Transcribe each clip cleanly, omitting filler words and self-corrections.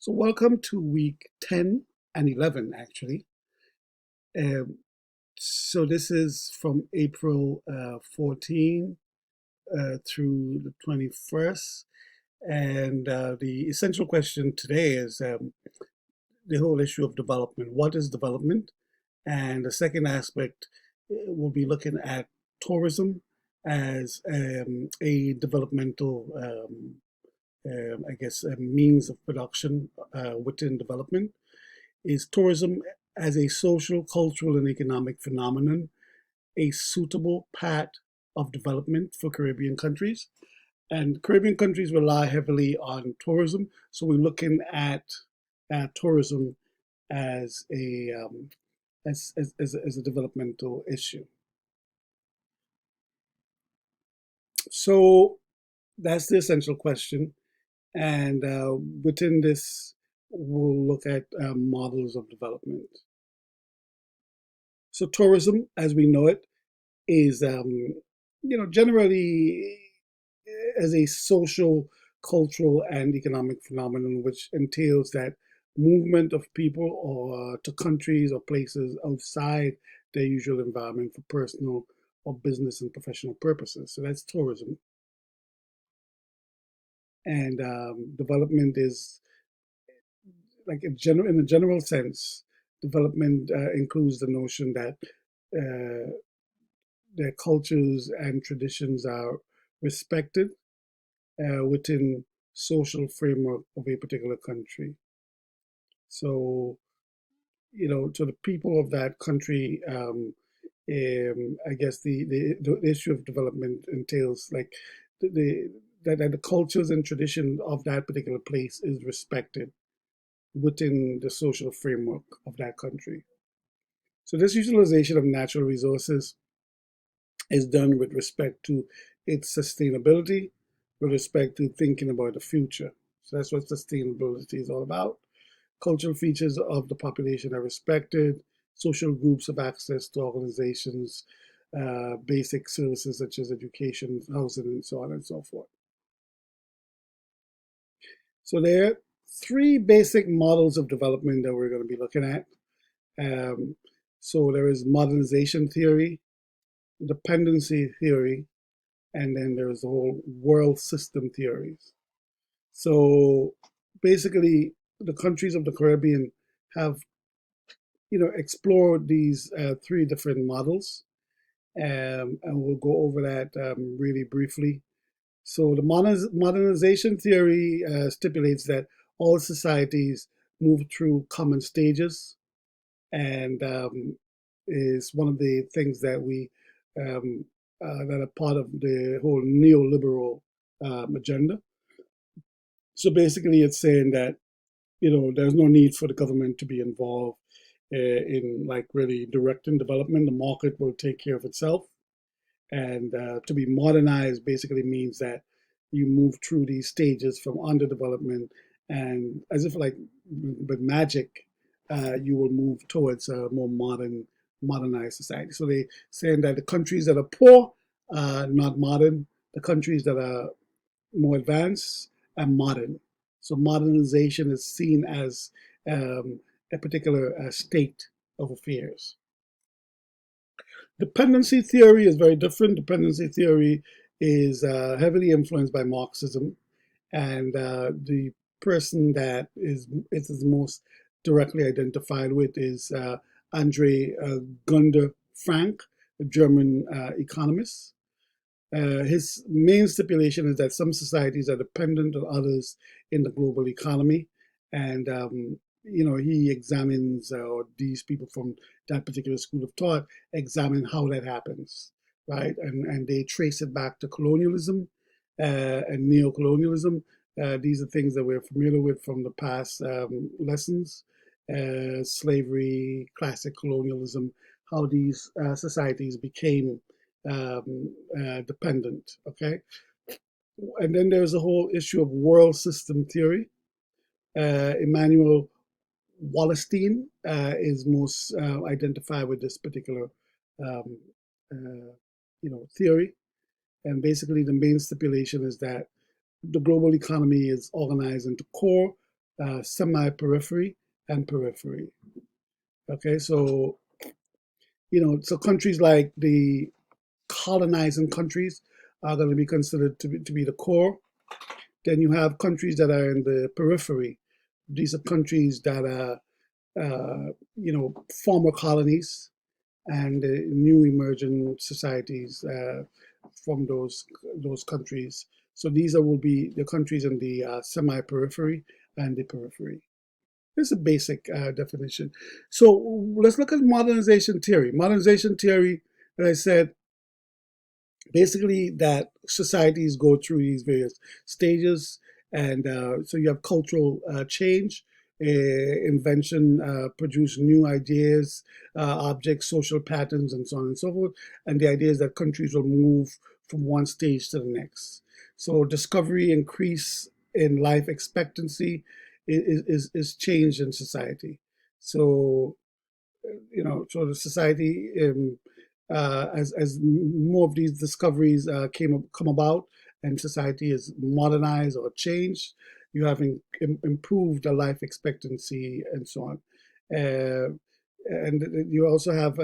So, welcome to week 10 and 11, actually. Um, this is from April 14 through the 21st. And the essential question today is the whole issue of development. What is development? And the second aspect, we'll be looking at tourism as a developmental, I guess, a means of production within development. Is tourism as a social, cultural, and economic phenomenon a suitable path of development for Caribbean countries? And Caribbean countries rely heavily on tourism, so we're looking at tourism as a developmental issue. So that's the essential question, and within this, we'll look at models of development. So tourism, as we know it, is generally as a social, cultural, and economic phenomenon, which entails that movement of people or to countries or places outside their usual environment for personal or business and professional purposes. So that's tourism. And development is like in a general sense, development includes the notion that uh, their cultures and traditions are respected within social framework of a particular country. So, to the people of that country, I guess the issue of development entails like that the cultures and tradition of that particular place is respected within the social framework of that country. So this utilization of natural resources is done with respect to its sustainability, with respect to thinking about the future. So that's what sustainability is all about. Cultural features of the population are respected. Social groups have access to organizations, basic services such as education, housing, and so on and so forth. So there are three basic models of development that we're going to be looking at. Um, so there is modernization theory, dependency theory, and then there's the whole world system theories. So basically, the countries of the Caribbean have, explored these three different models, and we'll go over that really briefly. So the modernization theory stipulates that all societies move through common stages, and is one of the things that we that are part of the whole neoliberal agenda. So basically, it's saying that there's no need for the government to be involved in like really directing development. The market will take care of itself. And to be modernized basically means that you move through these stages from underdevelopment, and as if like with magic, you will move towards a more modernized society. So they saying that the countries that are poor are not modern. The countries that are more advanced and modern. So modernization is seen as a particular state of affairs. Dependency theory is very different. Dependency theory is heavily influenced by Marxism, and the person that is most directly identified with is Andre Gunder Frank, a German economist. His main stipulation is that some societies are dependent on others in the global economy, and he examines or these people from that particular school of thought examine how that happens, right? And they trace it back to colonialism and neo-colonialism. These are things that we're familiar with from the past lessons, slavery, classic colonialism, how these societies became dependent. Okay, and then there's the whole issue of world system theory. Emmanuel Wallerstein is most identified with this particular, um, uh, theory. And basically, the main stipulation is that the global economy is organized into core semi-periphery, and periphery. Okay, so so countries like the colonizing countries are going to be considered to be the core. Then you have countries that are in the periphery. These are countries that are, former colonies and new emerging societies from those countries. So these will be the countries in the semi-periphery and the periphery. This is a basic definition. So let's look at modernization theory. Modernization theory, as I said, basically that societies go through these various stages, and so you have cultural change, invention, produce new ideas, objects, social patterns, and so on and so forth. And the idea is that countries will move from one stage to the next. So discovery, increase in life expectancy is change in society. So so the society, as more of these discoveries come about, and society is modernized or changed, you have improved the life expectancy and so on. And you also have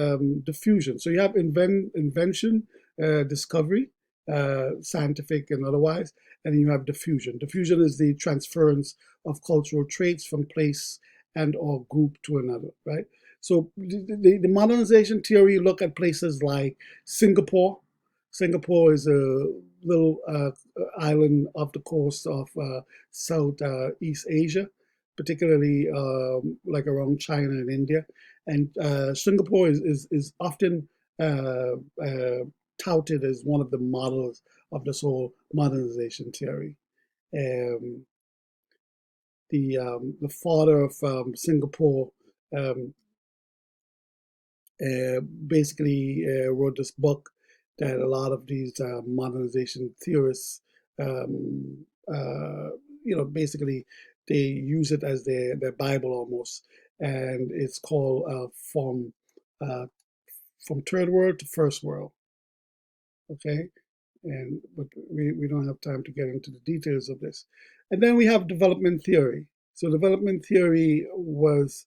diffusion. So you have invention, discovery, scientific and otherwise, and you have diffusion. Diffusion is the transference of cultural traits from place and or group to another, right? So the modernization theory look at places like Singapore. Singapore is a little island off the coast of Southeast Asia, particularly like around China and India. And Singapore is often uh, uh, touted as one of the models of this whole modernization theory. Um, the father of Singapore um, basically wrote this book that a lot of these modernization theorists, um, basically they use it as their Bible almost, and it's called uh, from third world to first world. Okay, but we don't have time to get into the details of this. And then we have development theory. So development theory was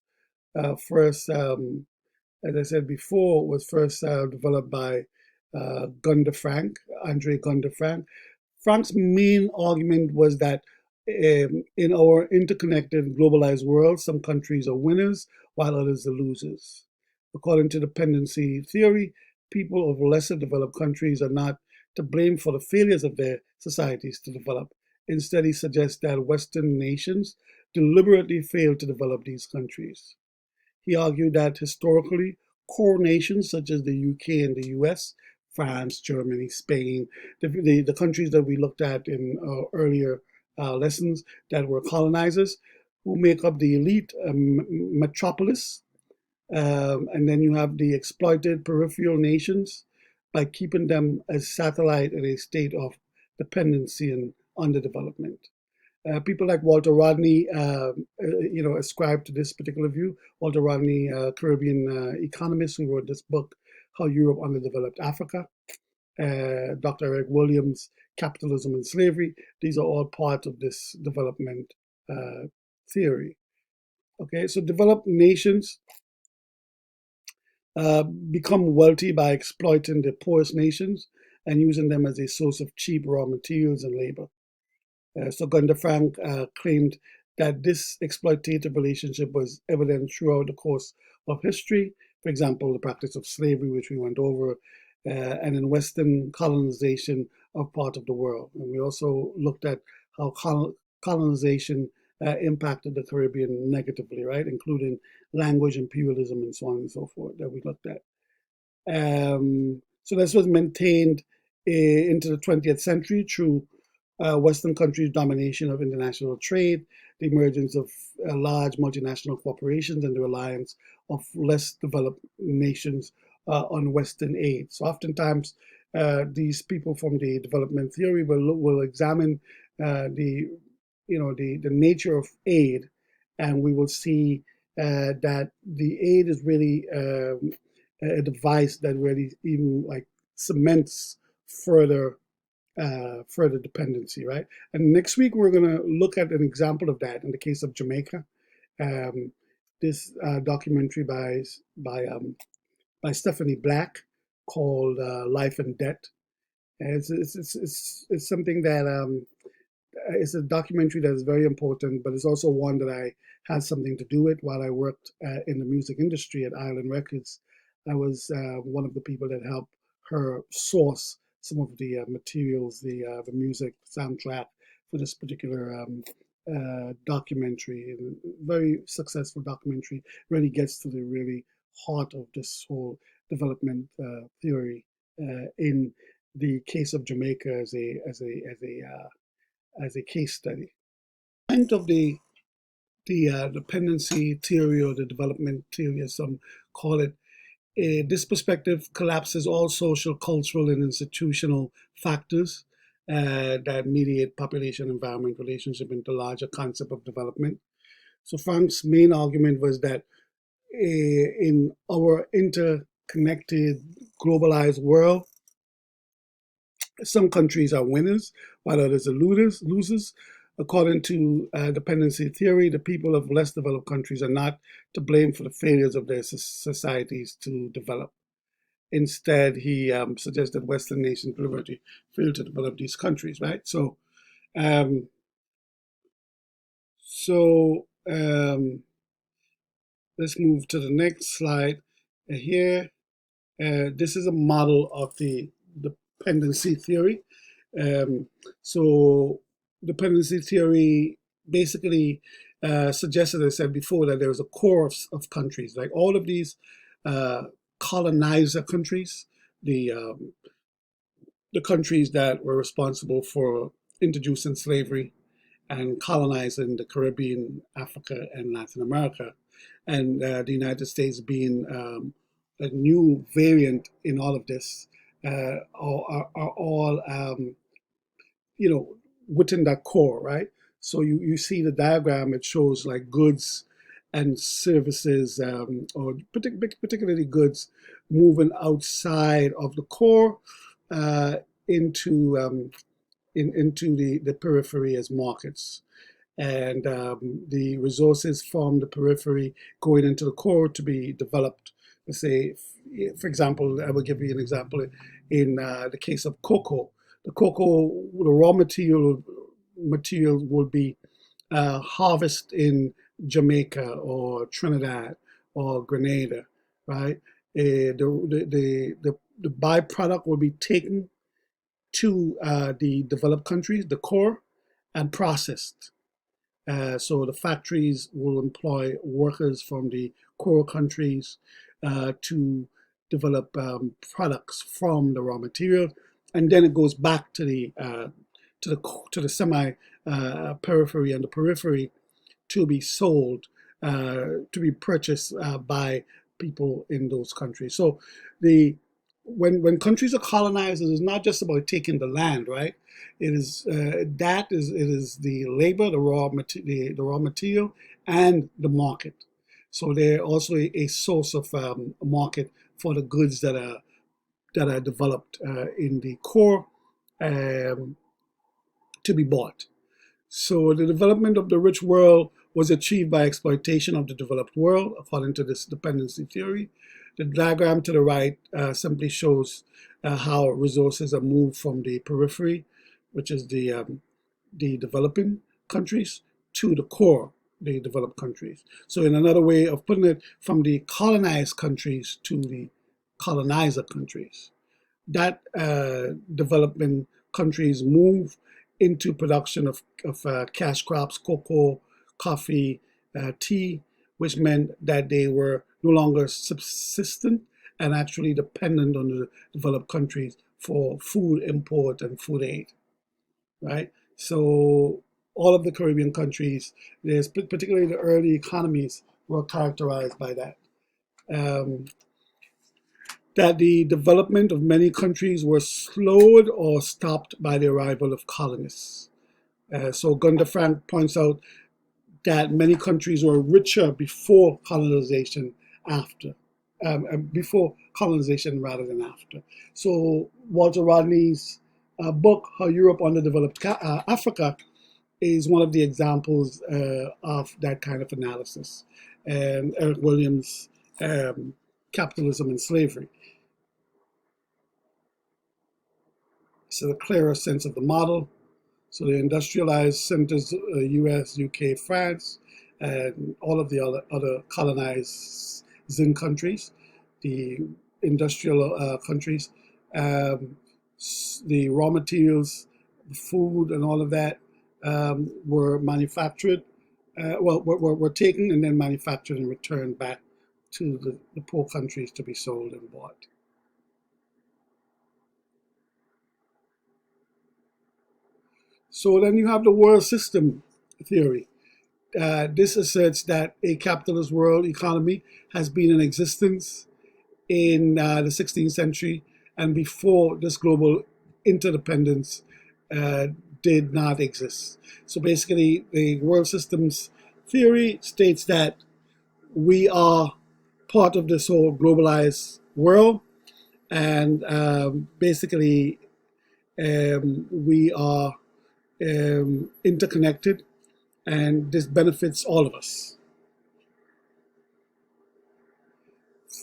first as I said before, was first developed by Gunder Frank, Andre Gunder Frank. Frank's main argument was that in our interconnected, globalized world, some countries are winners while others are losers. According to dependency theory, people of lesser developed countries are not to blame for the failures of their societies to develop. Instead, he suggests that Western nations deliberately fail to develop these countries. He argued that historically, core nations such as the UK and the US, France, Germany, Spain, the countries that we looked at in earlier lessons that were colonizers, who make up the elite metropolis. And then you have the exploited peripheral nations by keeping them as satellite in a state of dependency and underdevelopment. People like Walter Rodney, ascribe to this particular view. Walter Rodney, Caribbean economist who wrote this book, How Europe Underdeveloped Africa. Dr. Eric Williams, Capitalism and Slavery. These are all part of this development theory. Okay, so developed nations become wealthy by exploiting the poorest nations and using them as a source of cheap raw materials and labor. So Gunder Frank claimed that this exploitative relationship was evident throughout the course of history. For example, the practice of slavery, which we went over, and in Western colonization of part of the world. And we also looked at how colonization impacted the Caribbean negatively, right, including language, imperialism, and so on and so forth that we looked at. So this was maintained into the 20th century through Western countries' domination of international trade, the emergence of large multinational corporations, and the reliance of less developed nations on Western aid. So oftentimes, these people from the development theory will examine the the nature of aid, and we will see that the aid is really a device that really even like cements further further dependency, right? And next week we're going to look at an example of that in the case of Jamaica. Um, this documentary by Stephanie Black called "Life and Debt." And it's something that it's a documentary that is very important, but it's also one that I had something to do with while I worked in the music industry at Island Records. I was one of the people that helped her source some of the materials, the music soundtrack for this particular documentary. And very successful documentary. Really gets to the really heart of this whole development theory in the case of Jamaica as a case study. Kind of the dependency theory or the development theory, as some call it, this perspective collapses all social, cultural, and institutional factors that mediate population-environment relationship into larger concept of development. So Frank's main argument was that in our interconnected, globalized world, some countries are winners while others are losers. According to dependency theory, the people of less developed countries are not to blame for the failures of their societies to develop. Instead, he suggests that Western nations deliberately fail to develop these countries, right? Um, so let's move to the next slide. Here, this is a model of the dependency theory. Um, so dependency theory basically suggests, as I said before, that there is a core of countries, like all of these uh, colonizer countries, the um, the countries that were responsible for introducing slavery and colonizing the Caribbean, Africa, and Latin America, and the United States being a new variant in all of this, are all within that core, right? So you see the diagram, it shows like goods and services, or particularly goods moving outside of the core uh, into into the periphery as markets. And the resources from the periphery going into the core to be developed. Let's say, for example, I will give you an example in the case of cocoa. The raw material will be harvested in Jamaica or Trinidad or Grenada, right? The byproduct will be taken to the developed countries, the core, and processed. So the factories will employ workers from the core countries to develop products from the raw material, and then it goes back to the semi periphery and the periphery to be sold, to be purchased by people in those countries. So the when countries are colonized, it is not just about taking the land, right? It is it is the labor, the raw material, and the market. So they're also a source of market for the goods that are developed in the core um, to be bought. So the development of the rich world was achieved by exploitation of the developed world, according to this dependency theory. The diagram to the right simply shows how resources are moved from the periphery, which is the developing countries, to the core, the developed countries. So in another way of putting it, from the colonized countries to the colonizer countries, that developing countries move into production of cash crops, cocoa, coffee, tea, which meant that they were no longer subsistent and actually dependent on the developed countries for food import and food aid, right? So all of the Caribbean countries, there's particularly the early economies, were characterized by that. Um, that the development of many countries were slowed or stopped by the arrival of colonists. So Gunder Frank points out that many countries were richer before colonization, after, before colonization rather than after. So Walter Rodney's book, How Europe Underdeveloped Africa, is one of the examples of that kind of analysis. And Eric Williams' Capitalism and Slavery. So a clearer sense of the model. So the industrialized centers, US, UK, France, and all of the other colonizing countries, the industrial countries, um, the raw materials, food, and all of that were manufactured, were taken and then manufactured and returned back to the poor countries to be sold and bought. So then you have the world system theory. This asserts that a capitalist world economy has been in existence in the 16th century and before this global interdependence uh, did not exist. So basically, the world systems theory states that we are part of this whole globalized world, and basically, we are interconnected, and this benefits all of us.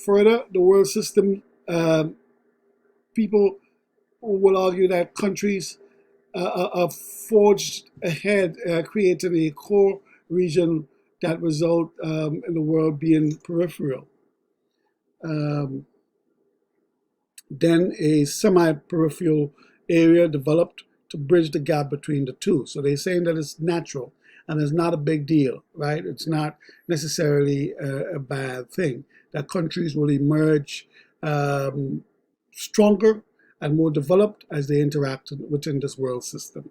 Further, the world system, people will argue that countries are forged ahead, creating a core region that result in the world being peripheral. Um, then a semi-peripheral area developed to bridge the gap between the two. So they're saying that it's natural and it's not a big deal, right? It's not necessarily a bad thing. That countries will emerge um, stronger and more developed as they interact within this world system.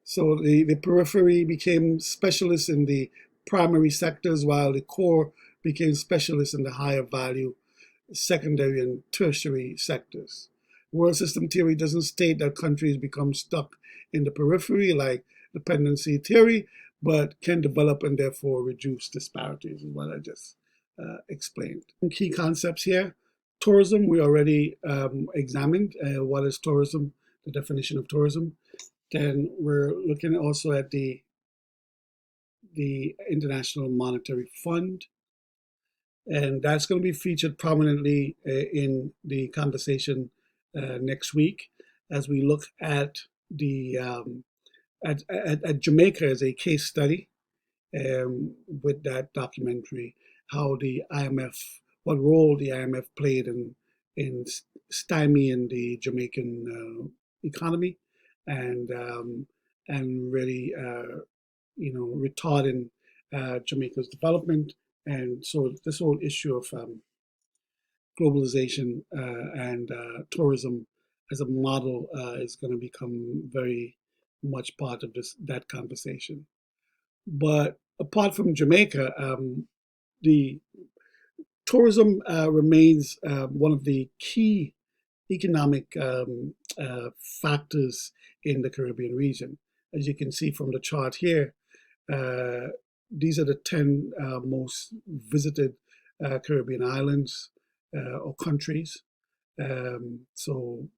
So the periphery became specialists in the primary sectors, while the core became specialists in the higher value secondary and tertiary sectors. World system theory doesn't state that countries become stuck in the periphery like dependency theory, but can develop and therefore reduce disparities, is what I just explained. Key concepts here. Tourism, we already examined. What is tourism? The definition of tourism. Then we're looking also at the International Monetary Fund, and that's going to be featured prominently in the conversation next week as we look at the at Jamaica as a case study with that documentary, how the IMF, what role the IMF played in stymieing the Jamaican economy and really retarding Jamaica's development. And so this whole issue of globalization and tourism as a model is going to become very much part of that conversation. But apart from Jamaica, the tourism remains one of the key economic factors in the Caribbean region. As you can see from the chart here, uh, these are the 10 most visited Caribbean islands or countries. So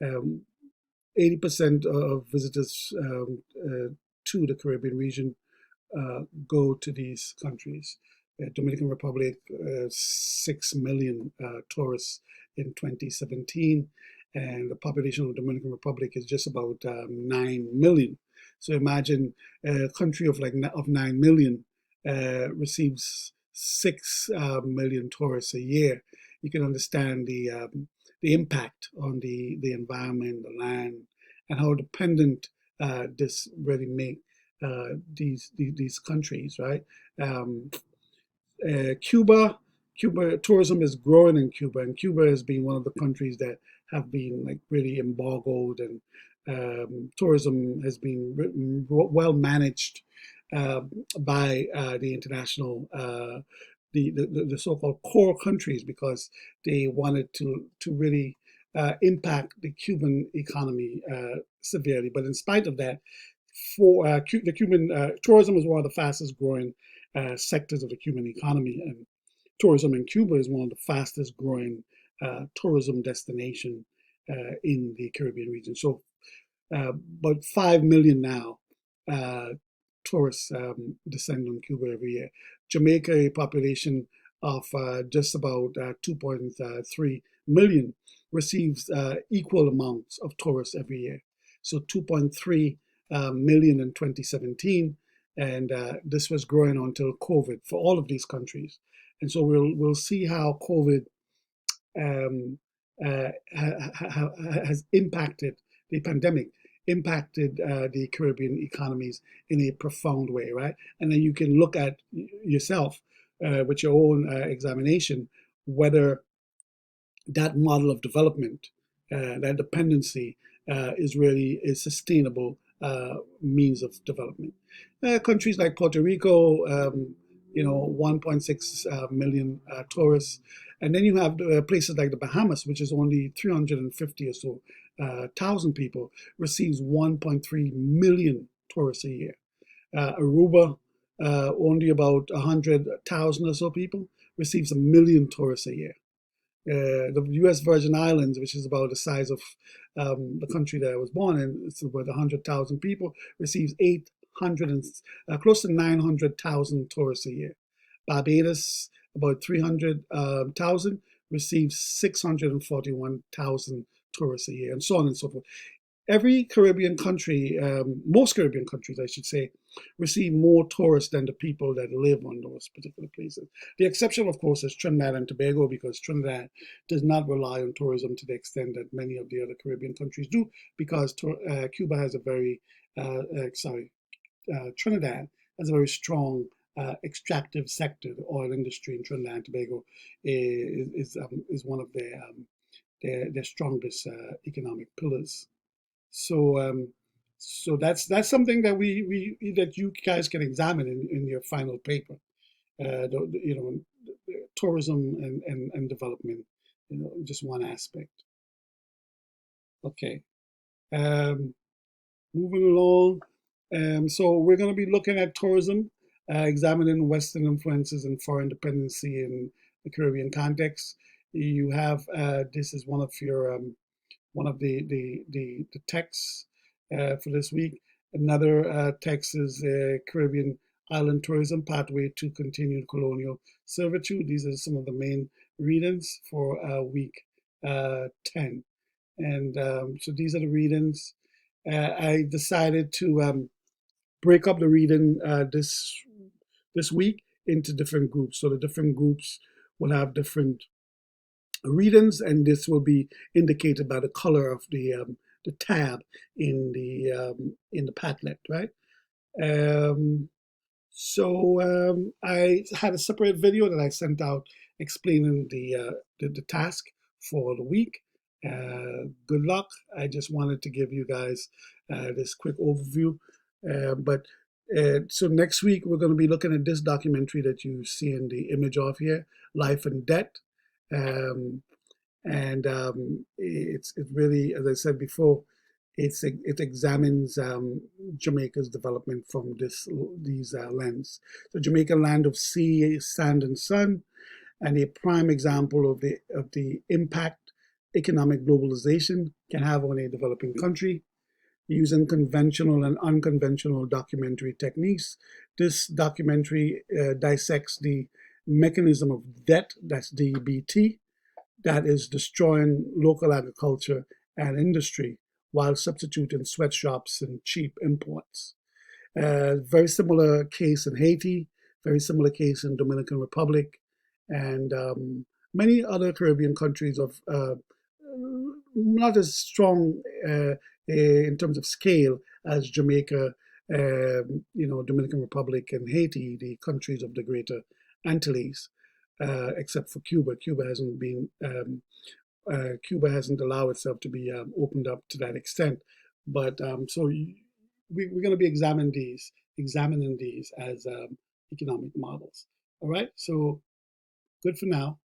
um, 80% of visitors to the Caribbean region go to these countries. Dominican Republic, 6 million tourists in 2017, and the population of the Dominican Republic is just about 9 million. So imagine a country of of 9 million receives 6 million tourists a year. You can understand the impact on the environment, the land, and how dependent this really make these countries, right? Um, Cuba tourism is growing in Cuba, and Cuba has been one of the countries that have been like really embargoed, and tourism has been well managed uh, by the international. The so-called core countries because they wanted to really impact the Cuban economy severely. But in spite of that, for the Cuban tourism is one of the fastest growing sectors of the Cuban economy, and tourism in Cuba is one of the fastest growing tourism destination in the Caribbean region. So About 5 million now tourists descend on Cuba every year. Jamaica, a population of just about 2.3 million, receives equal amounts of tourists every year. So 2.3 million in 2017, and this was growing until COVID for all of these countries. And so we'll see how COVID um, has impacted the pandemic, impacted the Caribbean economies in a profound way, right? And then you can look at yourself with your own examination whether that model of development, that dependency, is sustainable means of development. Countries like Puerto Rico, 1.6 million tourists, and then you have places like the Bahamas, which is only 350 or so thousand people, receives 1.3 million tourists a year. Aruba, only about 100,000 or so people, receives a million tourists a year. The U.S. Virgin Islands, which is about the size of the country that I was born in, it's about 100,000 people, receives 800 and close to 900,000 tourists a year. Barbados, about 300,000, receives 641,000 tourists a year, and so on and so forth. Every Caribbean country, most Caribbean countries, I should say, receive more tourists than the people that live on those particular places. The exception, of course, is Trinidad and Tobago, because Trinidad does not rely on tourism to the extent that many of the other Caribbean countries do, because Cuba has a very, Trinidad has a very strong extractive sector. The oil industry in Trinidad and Tobago is one of their strongest economic pillars. So so that's something that that you guys can examine in your final paper. Tourism and development, just one aspect. Okay. Um, Moving along. So we're going to be looking at tourism, examining Western influences and foreign dependency in the Caribbean context. You have this is one of the texts for this week. Another text is Caribbean Island Tourism Pathway to Continued Colonial Servitude. These are some of the main readings for week 10. And so these are the readings. I decided to break up the reading this week into different groups. So the different groups will have different readings, and this will be indicated by the color of the tab in the Padlet, right? Um, I had a separate video that I sent out explaining the task for the week. Good luck. I just wanted to give you guys this quick overview. But so next week we're going to be looking at this documentary that you see in the image of here, Life and Debt. Um, and it really, as I said before, it examines Jamaica's development from these lens. So Jamaica, land of sea, sand, and sun, and a prime example of the impact economic globalization can have on a developing country. Using conventional and unconventional documentary techniques, this documentary dissects the mechanism of debt, that's DBT, that is destroying local agriculture and industry while substituting sweatshops and cheap imports. Very similar case in Haiti, very similar case in Dominican Republic, and many other Caribbean countries of not as strong in terms of scale as Jamaica, Dominican Republic and Haiti, the countries of the Greater Antilles, except for Cuba. Cuba hasn't allowed itself to be opened up to that extent. But we're going to be examining these as economic models. All right. So good for now.